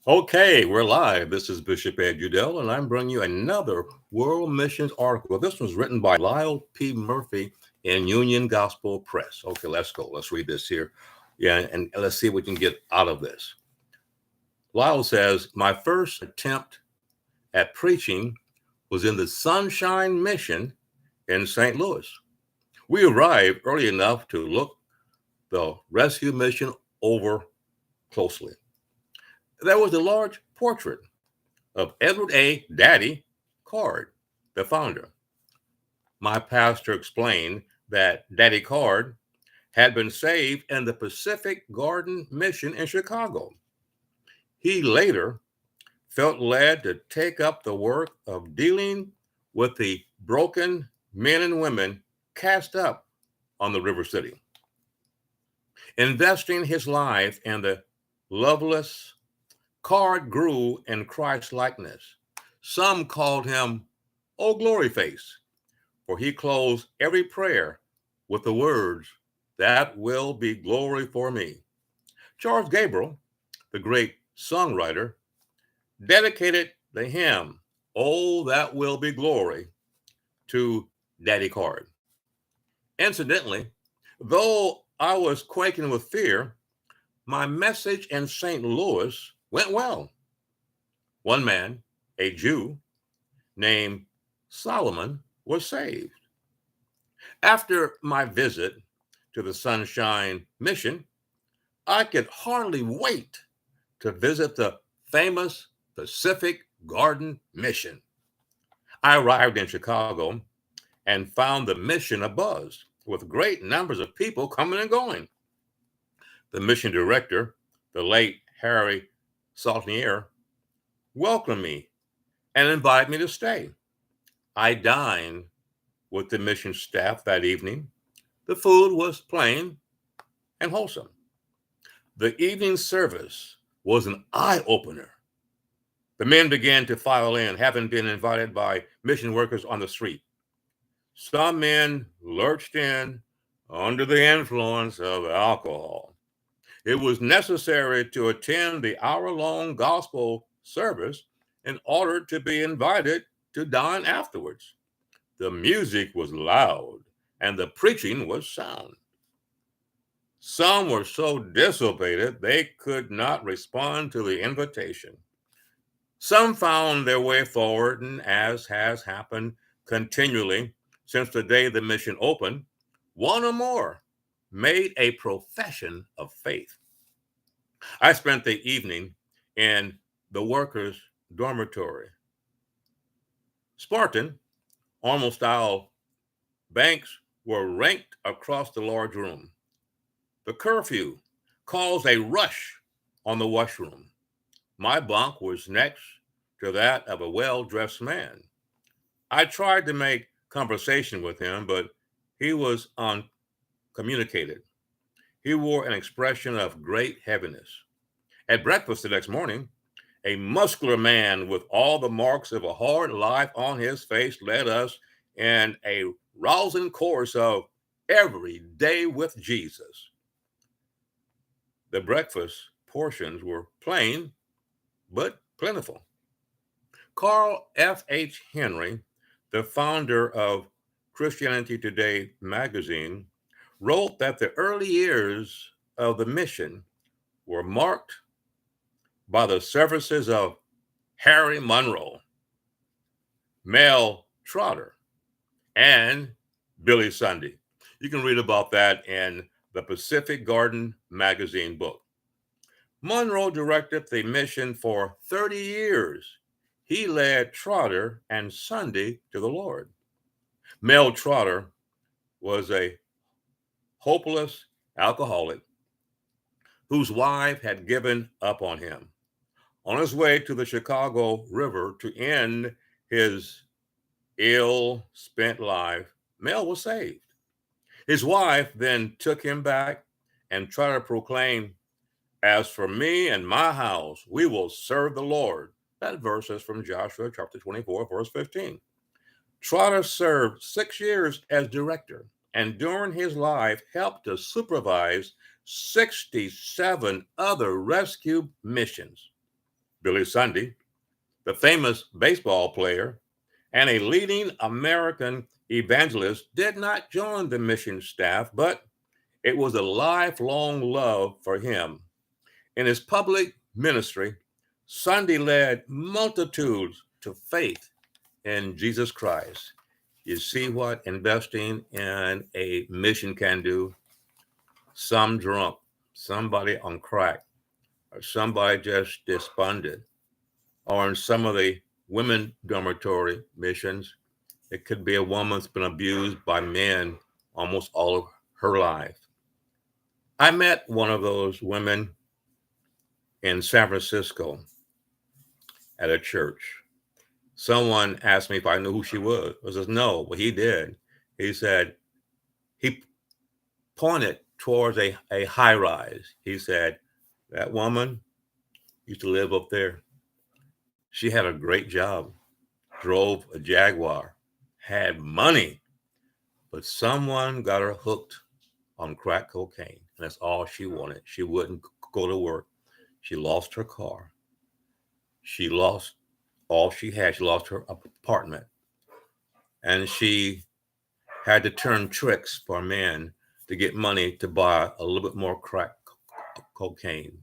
Okay, we're live. This is Bishop Ed Udell, and I'm bringing you another World Missions article. This one's written by Lyle P. Murphy in Union Gospel Press. Okay, let's go. Let's read this here. Yeah, and let's see what we can get out of this. Lyle says, my first attempt at preaching was in the Sunshine Mission in St. Louis. We arrived early enough to look the rescue mission over closely. There was a large portrait of Edward A. Daddy Card, the founder. My pastor explained that Daddy Card had been saved in the Pacific Garden Mission in Chicago. He later felt led to take up the work of dealing with the broken men and women cast up on the River City, investing his life in the loveless. Card grew in Christ likeness. Some called him "Oh Glory Face," for he closed every prayer with the words, "That will be glory for me." Charles Gabriel, the great songwriter, dedicated the hymn, "Oh, that will be glory," to Daddy Card. Incidentally, though I was quaking with fear, my message in St. Louis went well. One man, a Jew named Solomon, was saved. After my visit to the Sunshine Mission, I could hardly wait to visit the famous Pacific Garden Mission. I arrived in Chicago and found the mission abuzz with great numbers of people coming and going. The mission director, the late Harry Saltinier, welcomed me and invited me to stay. I dined with the mission staff that evening. The food was plain and wholesome. The evening service was an eye opener. The men began to file in, having been invited by mission workers on the street. Some men lurched in under the influence of alcohol. It was necessary to attend the hour-long gospel service in order to be invited to dine afterwards. The music was loud and the preaching was sound. Some were so dissipated they could not respond to the invitation. Some found their way forward, and as has happened continually since the day the mission opened, one or more made a profession of faith. I spent the evening in the workers' dormitory. Spartan, army style banks were ranked across the large room. The curfew caused a rush on the washroom. My bunk was next to that of a well dressed man. I tried to make conversation with him, but he was uncommunicated. He wore an expression of great heaviness. At breakfast the next morning, a muscular man with all the marks of a hard life on his face led us in a rousing course of Every Day with Jesus. The breakfast portions were plain but plentiful. Carl F. H. Henry, the founder of Christianity Today magazine, wrote that the early years of the mission were marked by the services of Harry Monroe, Mel Trotter, and Billy Sunday. You can read about that in the Pacific Garden magazine book. Monroe directed the mission for 30 years. He led Trotter and Sunday to the Lord. Mel Trotter was a hopeless alcoholic whose wife had given up on him. On his way to the Chicago River to end his ill spent life, Mel was saved. His wife then took him back and tried to proclaim, "As for me and my house, we will serve the Lord." That verse is from Joshua chapter 24, verse 15. Trotter served 6 years as director and during his life helped to supervise 67 other rescue missions. Billy Sunday, the famous baseball player and a leading American evangelist, did not join the mission staff, but it was a lifelong love for him. In his public ministry, Sunday led multitudes to faith in Jesus Christ. You see what investing in a mission can do? Some drunk, somebody on crack, or somebody just despondent, or in some of the women dormitory missions, it could be a woman that's been abused by men almost all of her life. I met one of those women in San Francisco at a church. Someone asked me if I knew who she was. I said, no. Well, he did. He said, he pointed towards a high rise. He said, that woman used to live up there. She had a great job, drove a Jaguar, had money, but someone got her hooked on crack cocaine. And that's all she wanted. She wouldn't go to work. She lost her car. She lost all she had. She lost her apartment. And she had to turn tricks for men to get money to buy a little bit more crack cocaine.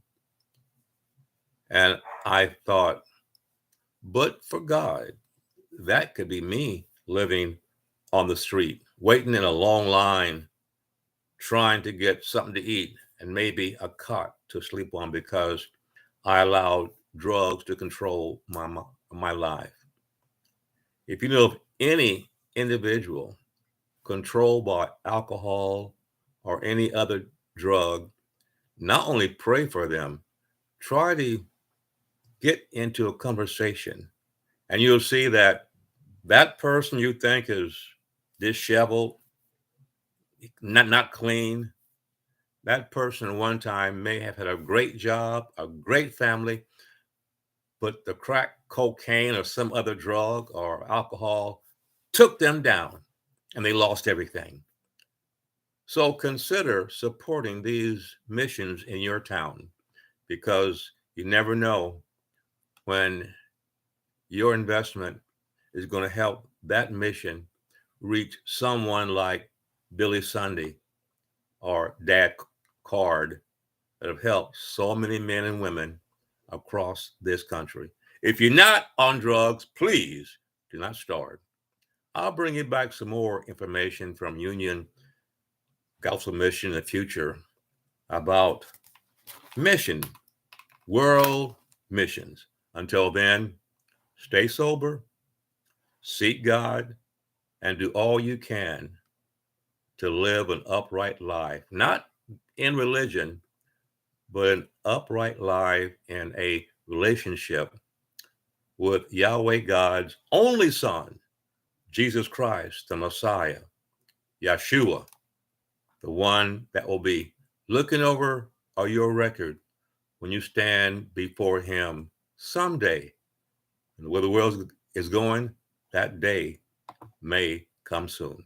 And I thought, but for God, that could be me living on the street, waiting in a long line, trying to get something to eat and maybe a cot to sleep on because I allowed drugs to control my life. If you know of any individual controlled by alcohol or any other drug, not only pray for them, try to get into a conversation, and you'll see that that person you think is disheveled, not clean, that person at one time may have had a great job, a great family, but the crack cocaine or some other drug or alcohol took them down and they lost everything. So consider supporting these missions in your town because you never know when your investment is going to help that mission reach someone like Billy Sunday or Dad Card that have helped so many men and women across this country. If you're not on drugs, please do not start. I'll bring you back some more information from Union Gospel Mission in the future about mission, world missions. Until then, stay sober, seek God, and do all you can to live an upright life, not in religion, but an upright life in a relationship with Yahweh God's only Son, Jesus Christ, the Messiah, Yeshua, the one that will be looking over your record when you stand before him someday. And where the world is going, that day may come soon.